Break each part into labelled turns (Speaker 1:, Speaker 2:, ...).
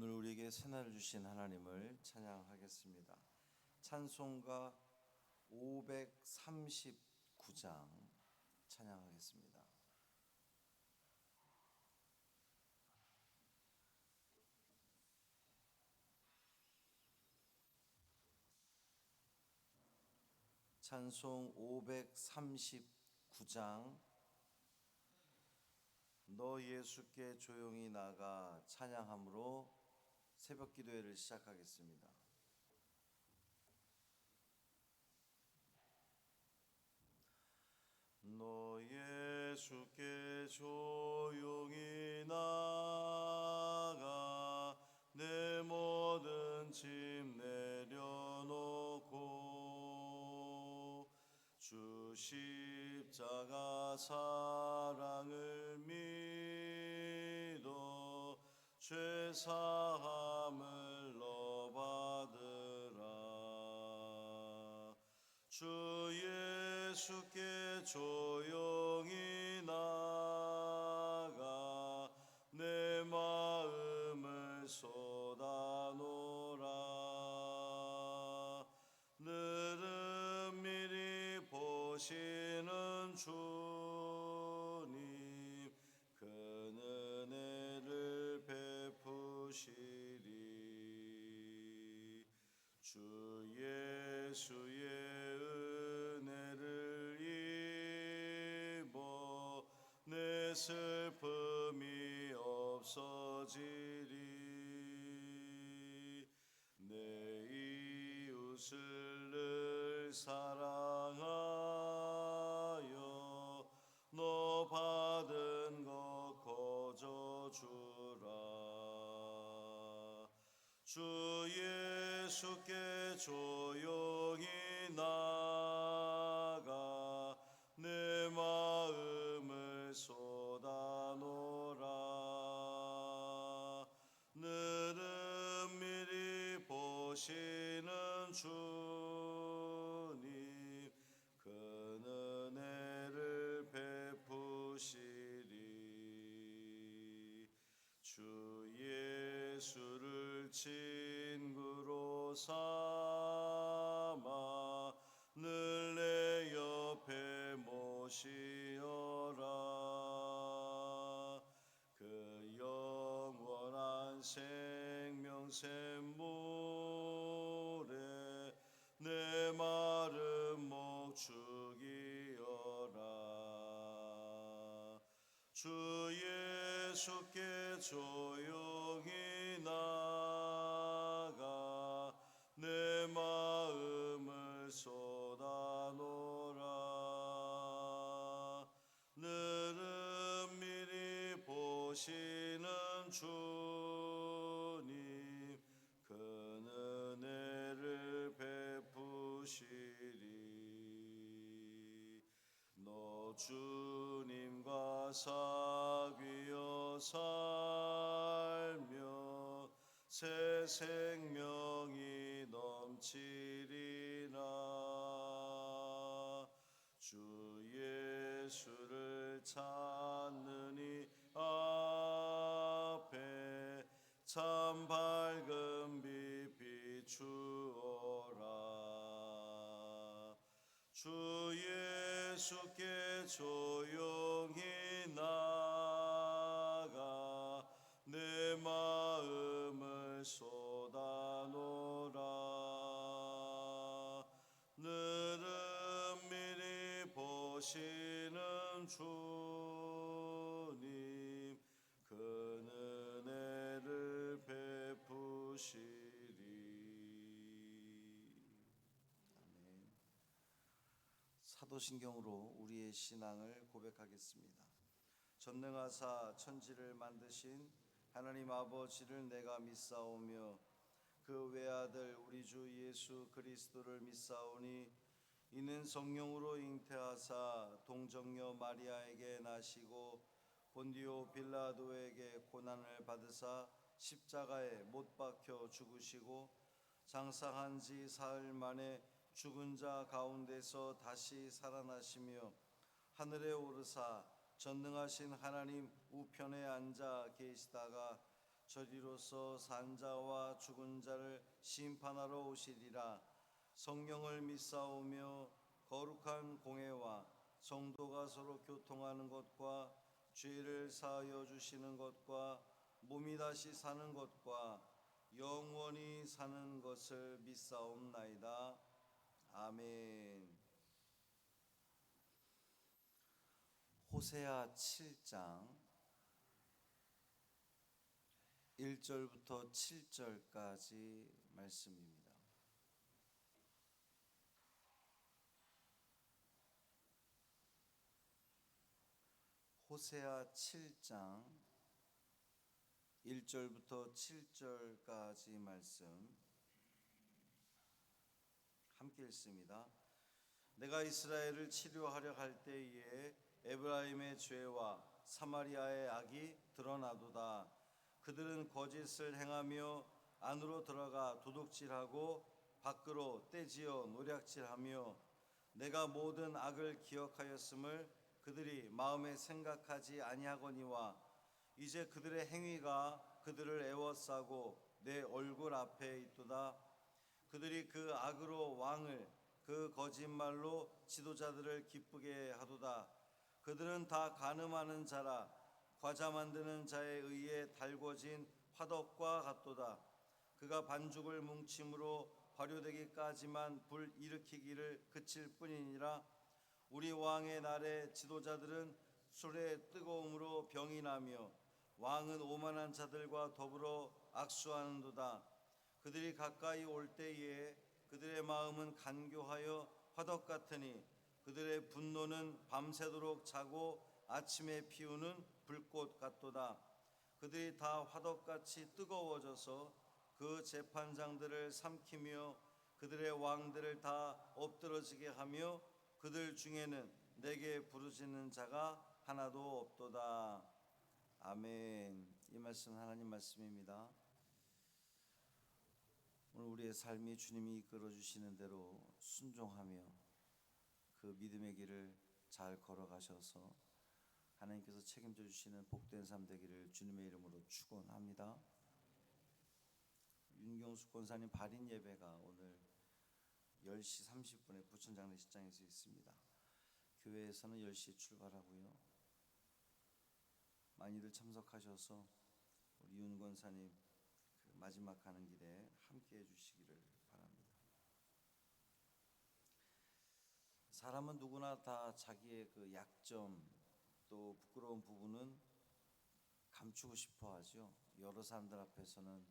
Speaker 1: 오늘 우리에게 새날을 주신 하나님을 찬양하겠습니다. 찬송가 539장 찬양하겠습니다. 찬송 539장 너 예수께 조용히 나가 찬양함으로 새벽 기도회를 시작하겠습니다. 너 예수께 조용히 나가 내 모든 짐 내려놓고 주 십자가 사랑을 믿어 죄 사함을 너 받으라. 주 예수께 조용히 나가 내 마음을 쏟아놓으라. 늘은 미리 보시는 주님 큰 은혜를 베푸시리. 주 예수의 은혜를 입어 내 슬픔이 없어지리. 내 이웃을 늘 사랑하여 너 받은 것 거저 주라. 주 예수께 조용히 나가 내 마음을 쏟아놓으라. 늘은 미리 보시는 주님 큰 은혜를 베푸시리. 주 예수를 친구로 삼아 늘 내 옆에 모시어라. 그 영원한 생명 샘물에 내 마른 목 죽이어라. 주 예수께 조용히 나가 내 마음을 쏟아놓으라. 늘은 미리 보시는 주님 큰 은혜를 베푸시리. 너 주님과 사귀어 살며 새 생명이 넘치리라. 주 예수를 찾는 이 앞에 참 밝은 빛 비추어라. 주 예수께 조용히 나가 내 마음을 쏟아놓으라. 늘은 미리 보시는 주님 큰 은혜를 베푸시리. 아멘. 사도신경으로 우리의 신앙을 고백하겠습니다. 전능하사 천지를 만드신 하나님 아버지를 내가 믿사오며 그 외아들 우리 주 예수 그리스도를 믿사오니 이는 성령으로 잉태하사 동정녀 마리아에게 나시고 본디오 빌라도에게 고난을 받으사 십자가에 못 박혀 죽으시고 장사한 지 사흘 만에 죽은 자 가운데서 다시 살아나시며 하늘에 오르사 전능하신 하나님 우편에 앉아 계시다가 저리로서 산자와 죽은 자를 심판하러 오시리라. 성령을 믿사오며 거룩한 공회와 성도가 서로 교통하는 것과 죄를 사하여 주시는 것과 몸이 다시 사는 것과 영원히 사는 것을 믿사옵나이다. 아멘. 호세아 7장 1절부터 7절까지 말씀입니다. 호세아 7장 1절부터 7절까지 말씀 함께 읽습니다. 내가 이스라엘을 치료하려 할 때에 에브라임의 죄와 사마리아의 악이 드러나도다. 그들은 거짓을 행하며 안으로 들어가 도둑질하고 밖으로 떼지어 노략질하며 내가 모든 악을 기억하였음을 그들이 마음에 생각하지 아니하거니와 이제 그들의 행위가 그들을 애워싸고 내 얼굴 앞에 있도다. 그들이 그 악으로 왕을 그 거짓말로 지도자들을 기쁘게 하도다. 그들은 다 간음하는 자라 과자 만드는 자에 의해 달궈진 화덕과 같도다. 그가 반죽을 뭉침으로 발효되기까지만 불 일으키기를 그칠 뿐이니라. 우리 왕의 날에 지도자들은 술의 뜨거움으로 병이 나며 왕은 오만한 자들과 더불어 악수하는도다. 그들이 가까이 올 때에 그들의 마음은 간교하여 화덕 같으니 그들의 분노는 밤새도록 자고 아침에 피우는 불꽃 같도다. 그들이 다 화덕같이 뜨거워져서 그 재판장들을 삼키며 그들의 왕들을 다 엎드러지게 하며 그들 중에는 내게 부르짖는 자가 하나도 없도다. 아멘. 이 말씀은 하나님 말씀입니다. 오늘 우리의 삶이 주님이 이끌어 주시는 대로 순종하며 그 믿음의 길을 잘 걸어가셔서 하나님께서 책임져 주시는 복된 삶 되기를 주님의 이름으로 축원합니다. 윤경숙 권사님 발인 예배가 오늘 10시 30분에 부천장례식장에서 있습니다. 교회에서는 10시에 출발하고요. 많이들 참석하셔서 우리 윤 권사님 그 마지막 가는 길에 함께 해주시기를 바랍니다. 사람은 누구나 다 자기의 그 약점 또 부끄러운 부분은 감추고 싶어 하죠. 여러 사람들 앞에서는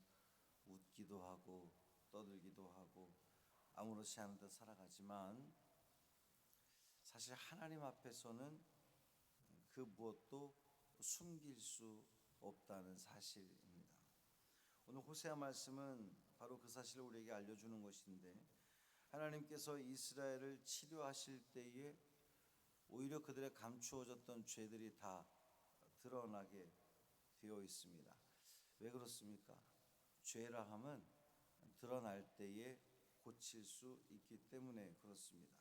Speaker 1: 웃기도 하고 떠들기도 하고 아무렇지 않은 듯 살아가지만 사실 하나님 앞에서는 그 무엇도 숨길 수 없다는 사실입니다. 오늘 호세아 말씀은 바로 그 사실을 우리에게 알려주는 것인데 하나님께서 이스라엘을 치료하실 때에 오히려 그들의 감추어졌던 죄들이 다 드러나게 되어 있습니다. 왜 그렇습니까? 죄라 함은 드러날 때에 고칠 수 있기 때문에 그렇습니다.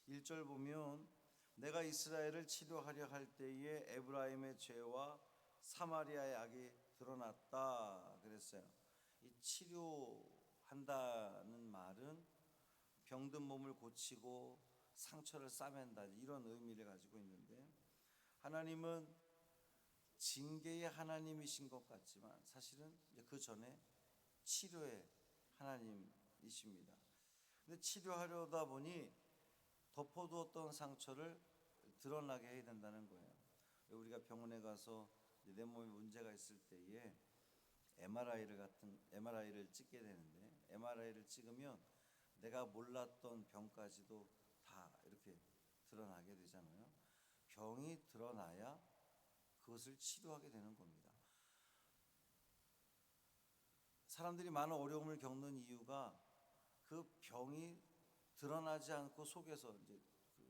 Speaker 1: 1절 보면 내가 이스라엘을 치료하려 할 때에 에브라임의 죄와 사마리아의 악이 드러났다 그랬어요. 이 치료한다는 말은 병든 몸을 고치고 상처를 싸맨다 이런 의미를 가지고 있는데 하나님은 징계의 하나님이신 것 같지만 사실은 그 전에 치료의 하나님이십니다. 근데 치료하려다 보니 덮어두었던 상처를 드러나게 해야 된다는 거예요. 우리가 병원에 가서 내 몸에 문제가 있을 때에 MRI를 찍게 되는데 MRI를 찍으면 내가 몰랐던 병까지도 다 이렇게 드러나게 되잖아요. 병이 드러나야 그것을 치료하게 되는 겁니다. 사람들이 많은 어려움을 겪는 이유가 그 병이 드러나지 않고 속에서 이제 그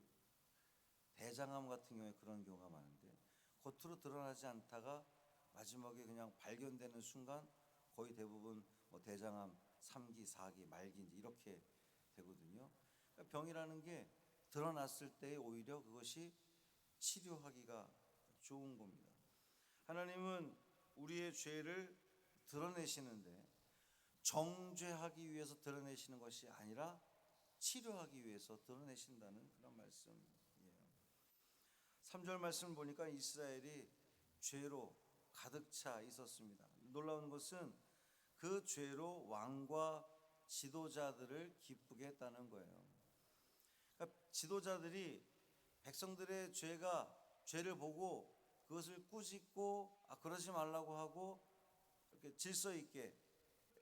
Speaker 1: 대장암 같은 경우에 그런 경우가 많은데 겉으로 드러나지 않다가 마지막에 그냥 발견되는 순간 거의 대부분 뭐 대장암 3기, 4기, 말기 이렇게 되거든요. 그러니까 병이라는 게 드러났을 때 오히려 그것이 치료하기가 좋은 겁니다. 하나님은 우리의 죄를 드러내시는데 정죄하기 위해서 드러내시는 것이 아니라 치료하기 위해서 드러내신다는 그런 말씀이에요. 3절 말씀을 보니까 이스라엘이 죄로 가득 차 있었습니다. 놀라운 것은 그 죄로 왕과 지도자들을 기쁘게 했다는 거예요. 그러니까 지도자들이 백성들의 죄를 보고 그것을 꾸짖고 그러지 말라고 하고 이렇게 질서 있게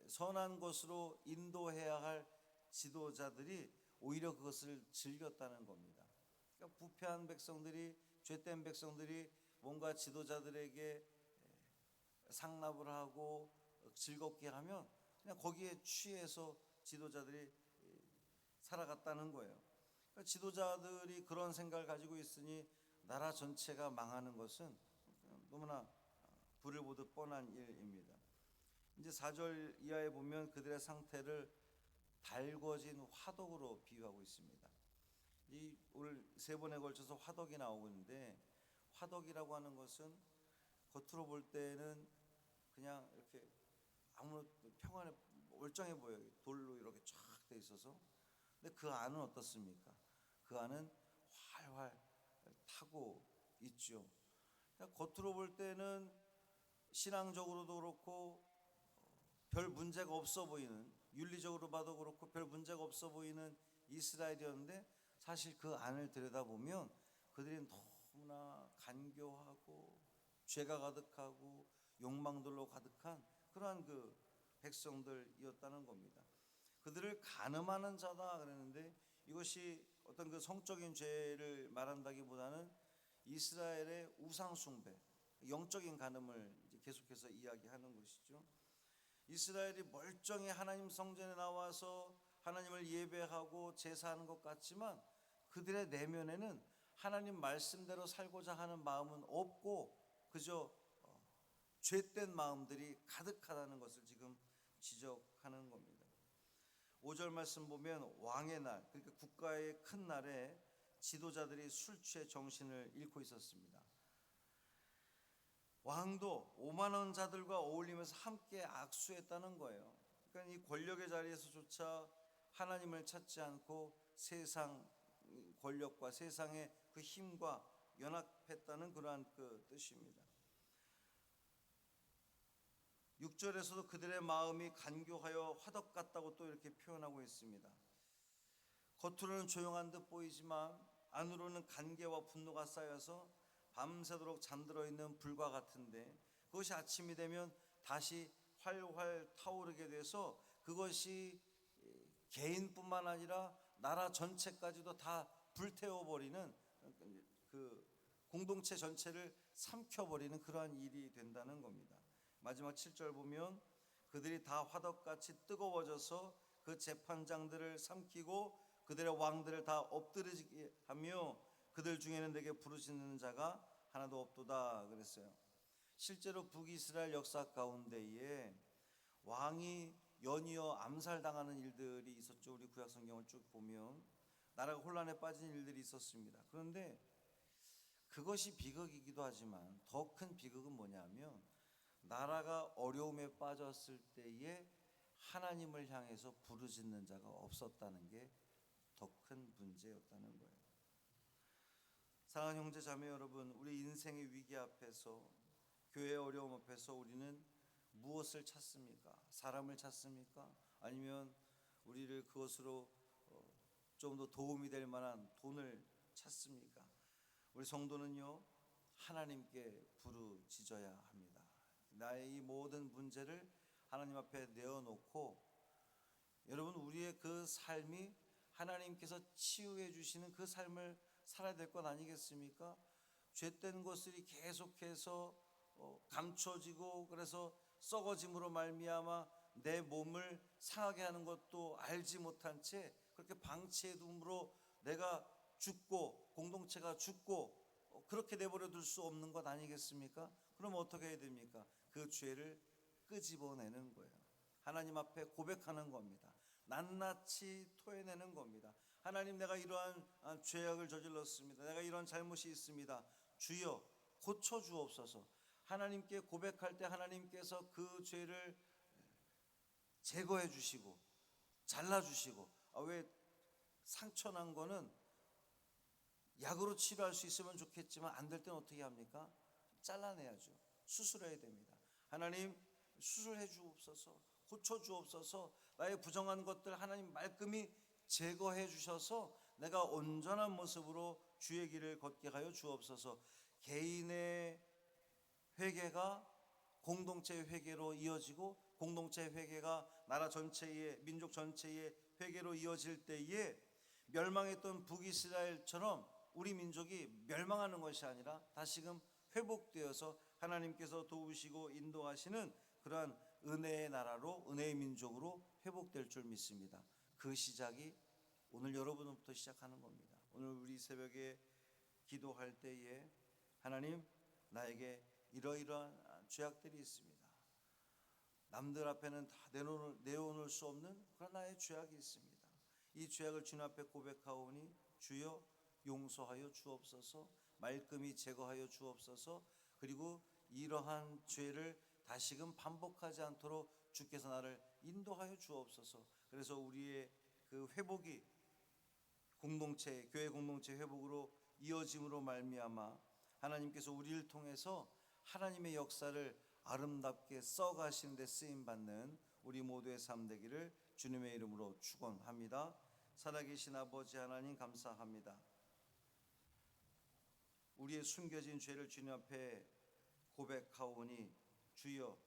Speaker 1: 선한 것으로 인도해야 할 지도자들이 오히려 그것을 즐겼다는 겁니다. 그러니까 부패한 백성들이, 죄된 백성들이 뭔가 지도자들에게 상납을 하고 즐겁게 하면 그냥 거기에 취해서 지도자들이 살아갔다는 거예요. 그러니까 지도자들이 그런 생각을 가지고 있으니 나라 전체가 망하는 것은 너무나 불을 보듯 뻔한 일입니다. 이제 4절 이하에 보면 그들의 상태를 달궈진 화덕으로 비유하고 있습니다. 이 오늘 세 번에 걸쳐서 화덕이 나오고 있는데, 화덕이라고 하는 것은 겉으로 볼 때는 그냥 이렇게 아무런 평안해 멀쩡해 보여요. 돌로 이렇게 쫙 돼 있어서. 근데 그 안은 어떻습니까? 그 안은 활활 타고 있죠. 그러니까 겉으로 볼 때는 신앙적으로도 그렇고 별 문제가 없어 보이는, 윤리적으로 봐도 그렇고 별 문제가 없어 보이는 이스라엘이었는데, 사실 그 안을 들여다보면 그들이 너무나 간교하고 죄가 가득하고 욕망들로 가득한 그러한 그 백성들이었다는 겁니다. 그들을 간음하는 자다 그랬는데, 이것이 어떤 그 성적인 죄를 말한다기보다는 이스라엘의 우상 숭배, 영적인 간음을 계속해서 이야기하는 것이죠. 이스라엘이 멀쩡히 하나님 성전에 나와서 하나님을 예배하고 제사하는 것 같지만 그들의 내면에는 하나님 말씀대로 살고자 하는 마음은 없고 그저 죄된 마음들이 가득하다는 것을 지금 지적하는 겁니다. 5절 말씀 보면 왕의 날, 그러니까 국가의 큰 날에 지도자들이 술 취해 정신을 잃고 있었습니다. 왕도 오만한 자들과 어울리면서 함께 악수했다는 거예요. 그러니까 이 권력의 자리에서조차 하나님을 찾지 않고 세상 권력과 세상의 그 힘과 연합했다는 그러한 그 뜻입니다. 6절에서도 그들의 마음이 간교하여 화덕 같다고 또 이렇게 표현하고 있습니다. 겉으로는 조용한 듯 보이지만 안으로는 간계와 분노가 쌓여서 밤새도록 잠들어 있는 불과 같은데, 그것이 아침이 되면 다시 활활 타오르게 돼서 그것이 개인뿐만 아니라 나라 전체까지도 다 불태워버리는, 그 공동체 전체를 삼켜버리는 그러한 일이 된다는 겁니다. 마지막 7절 보면 그들이 다 화덕같이 뜨거워져서 그 재판장들을 삼키고 그들의 왕들을 다 엎드리게 하며 그들 중에는 내게 부르짖는 자가 하나도 없도다 그랬어요. 실제로 북이스라엘 역사 가운데에 왕이 연이어 암살당하는 일들이 있었죠. 우리 구약 성경을 쭉 보면 나라가 혼란에 빠진 일들이 있었습니다. 그런데 그것이 비극이기도 하지만 더 큰 비극은 뭐냐면, 나라가 어려움에 빠졌을 때에 하나님을 향해서 부르짖는 자가 없었다는 게 더 큰 문제였다는 거예요. 사랑하는 형제 자매 여러분, 우리 인생의 위기 앞에서, 교회의 어려움 앞에서 우리는 무엇을 찾습니까? 사람을 찾습니까? 아니면 우리를 그것으로 좀 더 도움이 될 만한 돈을 찾습니까? 우리 성도는요, 하나님께 부르짖어야 합니다. 나의 이 모든 문제를 하나님 앞에 내어놓고, 여러분, 우리의 그 삶이 하나님께서 치유해 주시는 그 삶을 살아야 될 것 아니겠습니까? 죄된 것들이 계속해서 감춰지고, 그래서 썩어짐으로 말미암아 내 몸을 상하게 하는 것도 알지 못한 채 그렇게 방치해 둠으로 내가 죽고 공동체가 죽고 그렇게 내버려 둘 수 없는 것 아니겠습니까? 그럼 어떻게 해야 됩니까? 그 죄를 끄집어내는 거예요. 하나님 앞에 고백하는 겁니다. 낱낱이 토해내는 겁니다. 하나님, 내가 이러한 죄악을 저질렀습니다. 내가 이런 잘못이 있습니다. 주여 고쳐 주옵소서. 하나님께 고백할 때 하나님께서 그 죄를 제거해 주시고 잘라 주시고, 왜 상처 난 거는 약으로 치료할 수 있으면 좋겠지만 안 될 때는 어떻게 합니까? 잘라내야죠. 수술해야 됩니다. 하나님 수술해 주옵소서, 고쳐 주옵소서. 나의 부정한 것들 하나님 말끔히 제거해 주셔서 내가 온전한 모습으로 주의 길을 걷게 하여 주옵소서. 개인의 회개가 공동체의 회개로 이어지고 공동체의 회개가 나라 전체의, 민족 전체의 회개로 이어질 때에 멸망했던 북이스라엘처럼 우리 민족이 멸망하는 것이 아니라 다시금 회복되어서 하나님께서 도우시고 인도하시는 그러한 은혜의 나라로, 은혜의 민족으로 회복될 줄 믿습니다. 그 시작이 오늘 여러분부터 시작하는 겁니다. 오늘 우리 새벽에 기도할 때에 하나님, 나에게 이러이러한 죄악들이 있습니다. 남들 앞에는 다 내어놓을 수 없는 그런 나의 죄악이 있습니다. 이 죄악을 주님 앞에 고백하오니 주여 용서하여 주옵소서, 말끔히 제거하여 주옵소서. 그리고 이러한 죄를 다시금 반복하지 않도록 주께서 나를 인도하여 주옵소서. 그래서 우리의 그 회복이 공동체, 교회 공동체 회복으로 이어짐으로 말미암아 하나님께서 우리를 통해서 하나님의 역사를 아름답게 써가시는 데 쓰임받는 우리 모두의 삶 되기를 주님의 이름으로 축원합니다. 살아계신 아버지 하나님, 감사합니다. 우리의 숨겨진 죄를 주님 앞에 고백하오니 주여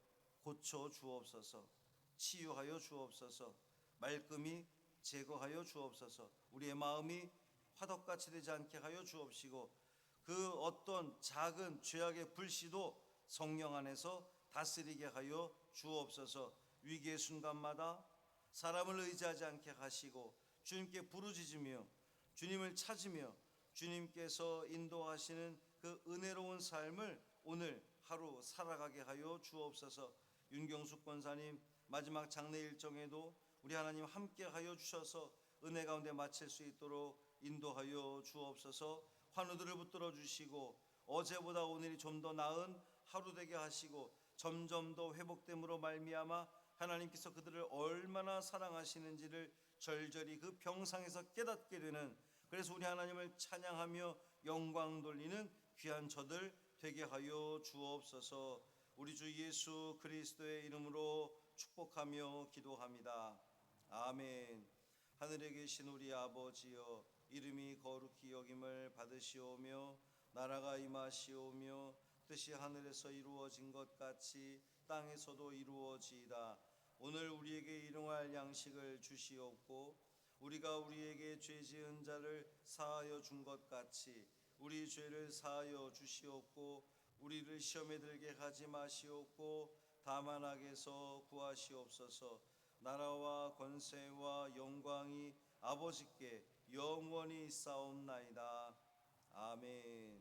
Speaker 1: 고쳐 주옵소서, 치유하여 주옵소서, 말끔히 제거하여 주옵소서. 우리의 마음이 화덕같이 되지 않게 하여 주옵시고, 그 어떤 작은 죄악의 불씨도 성령 안에서 다스리게 하여 주옵소서. 위기의 순간마다 사람을 의지하지 않게 하시고 주님께 부르짖으며 주님을 찾으며 주님께서 인도하시는 그 은혜로운 삶을 오늘 하루 살아가게 하여 주옵소서. 윤경숙 권사님 마지막 장례 일정에도 우리 하나님 함께 하여 주셔서 은혜 가운데 마칠 수 있도록 인도하여 주옵소서. 환우들을 붙들어 주시고 어제보다 오늘이 좀 더 나은 하루 되게 하시고 점점 더 회복됨으로 말미암아 하나님께서 그들을 얼마나 사랑하시는지를 절절히 그 병상에서 깨닫게 되는, 그래서 우리 하나님을 찬양하며 영광 돌리는 귀한 저들 되게 하여 주옵소서. 우리 주 예수 그리스도의 이름으로 축복하며 기도합니다. 아멘. 하늘에 계신 우리 아버지여, 이름이 거룩히 여김을 받으시오며 나라가 임하시오며 뜻이 하늘에서 이루어진 것 같이 땅에서도 이루어지이다. 오늘 우리에게 일용할 양식을 주시옵고 우리가 우리에게 죄 지은 자를 사하여 준 것 같이 우리 죄를 사하여 주시옵고 우리를 시험에 들게 하지 마시옵고 다만 악에서 구하시옵소서. 나라와 권세와 영광이 아버지께 영원히 있사옵나이다. 아멘.